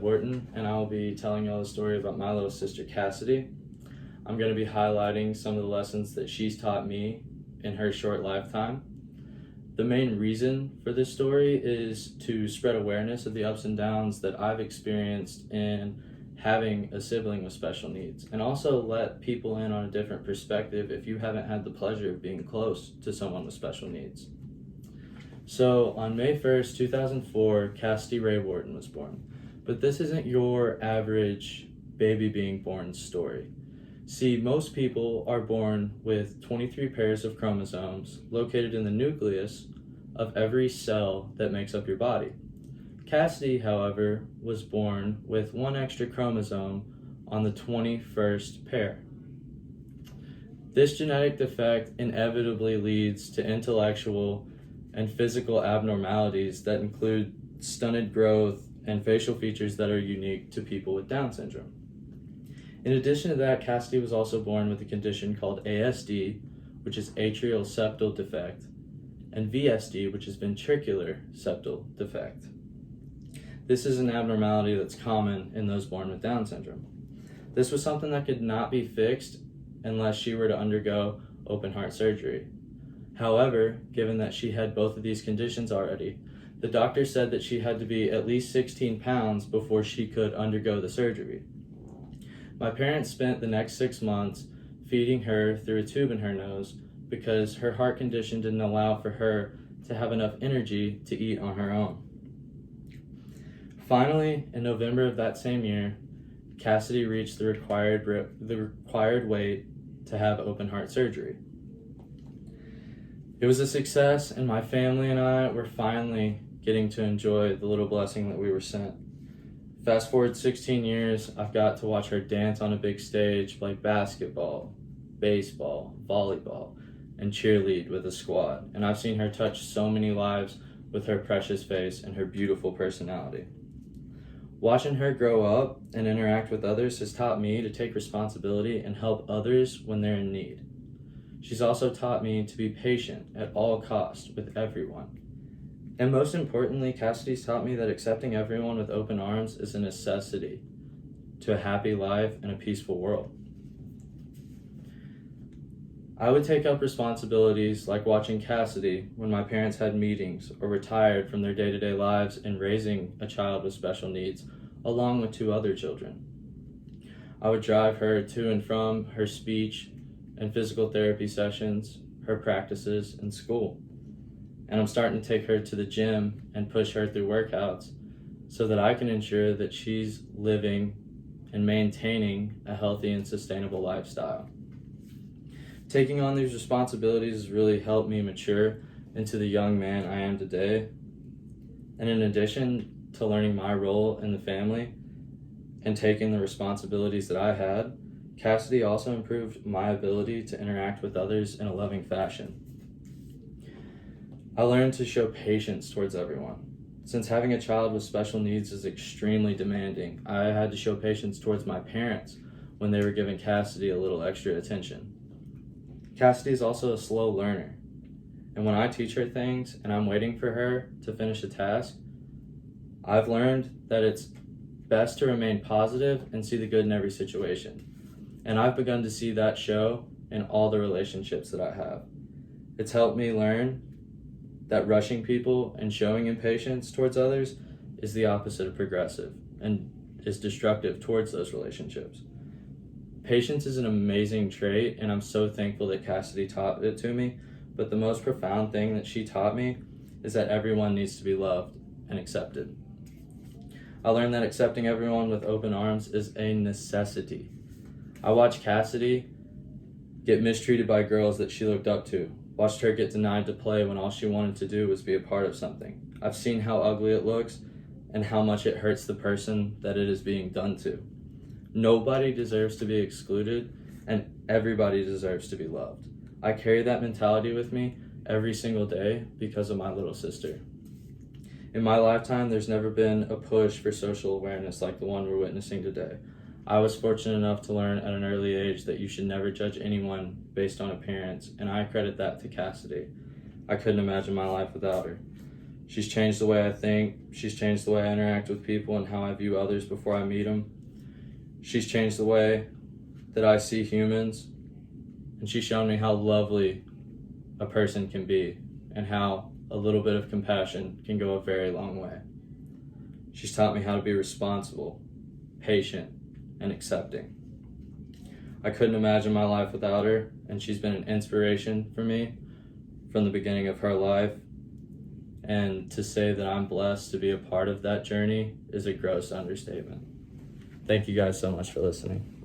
Wharton, and I will be telling y'all the story about my little sister Cassidy. I'm going to be highlighting some of the lessons that she's taught me in her short lifetime. The main reason for this story is to spread awareness of the ups and downs that I've experienced in having a sibling with special needs, and also let people in on a different perspective if you haven't had the pleasure of being close to someone with special needs. So on May 1st, 2004, Cassidy Ray Wharton was born. But this isn't your average baby being born story. See, most people are born with 23 pairs of chromosomes located in the nucleus of every cell that makes up your body. Cassidy, however, was born with one extra chromosome on the 21st pair. This genetic defect inevitably leads to intellectual and physical abnormalities that include stunted growth and facial features that are unique to people with Down syndrome. In addition to that, Cassidy was also born with a condition called ASD, which is atrial septal defect, and VSD, which is ventricular septal defect. This is an abnormality that's common in those born with Down syndrome. This was something that could not be fixed unless she were to undergo open heart surgery. However, given that she had both of these conditions already, the doctor said that she had to be at least 16 pounds before she could undergo the surgery. My parents spent the next 6 months feeding her through a tube in her nose because her heart condition didn't allow for her to have enough energy to eat on her own. Finally, in November of that same year, Cassidy reached the required weight to have open heart surgery. It was a success, and my family and I were finally getting to enjoy the little blessing that we were sent. Fast forward 16 years, I've got to watch her dance on a big stage, play basketball, baseball, volleyball, and cheerlead with a squad. And I've seen her touch so many lives with her precious face and her beautiful personality. Watching her grow up and interact with others has taught me to take responsibility and help others when they're in need. She's also taught me to be patient at all costs with everyone. And most importantly, Cassidy's taught me that accepting everyone with open arms is a necessity to a happy life and a peaceful world. I would take up responsibilities like watching Cassidy when my parents had meetings or retired from their day-to-day lives in raising a child with special needs, along with 2 other children. I would drive her to and from her speech and physical therapy sessions, her practices, and school. And I'm starting to take her to the gym and push her through workouts so that I can ensure that she's living and maintaining a healthy and sustainable lifestyle. Taking on these responsibilities has really helped me mature into the young man I am today. And in addition to learning my role in the family and taking the responsibilities that I had, Cassidy also improved my ability to interact with others in a loving fashion. I learned to show patience towards everyone. Since having a child with special needs is extremely demanding, I had to show patience towards my parents when they were giving Cassidy a little extra attention. Cassidy is also a slow learner, and when I teach her things and I'm waiting for her to finish a task, I've learned that it's best to remain positive and see the good in every situation. And I've begun to see that show in all the relationships that I have. It's helped me learn that rushing people and showing impatience towards others is the opposite of progressive and is destructive towards those relationships. Patience is an amazing trait, and I'm so thankful that Cassidy taught it to me, but the most profound thing that she taught me is that everyone needs to be loved and accepted. I learned that accepting everyone with open arms is a necessity. I watched Cassidy get mistreated by girls that she looked up to, watched her get denied to play when all she wanted to do was be a part of something. I've seen how ugly it looks and how much it hurts the person that it is being done to. Nobody deserves to be excluded, and everybody deserves to be loved. I carry that mentality with me every single day because of my little sister. In my lifetime, there's never been a push for social awareness like the one we're witnessing today. I was fortunate enough to learn at an early age that you should never judge anyone based on appearance, and I credit that to Cassidy. I couldn't imagine my life without her. She's changed the way I think. She's changed the way I interact with people and how I view others before I meet them. She's changed the way that I see humans. And she's shown me how lovely a person can be and how a little bit of compassion can go a very long way. She's taught me how to be responsible, patient, and accepting. I couldn't imagine my life without her, and she's been an inspiration for me from the beginning of her life. And to say that I'm blessed to be a part of that journey is a gross understatement. Thank you guys so much for listening.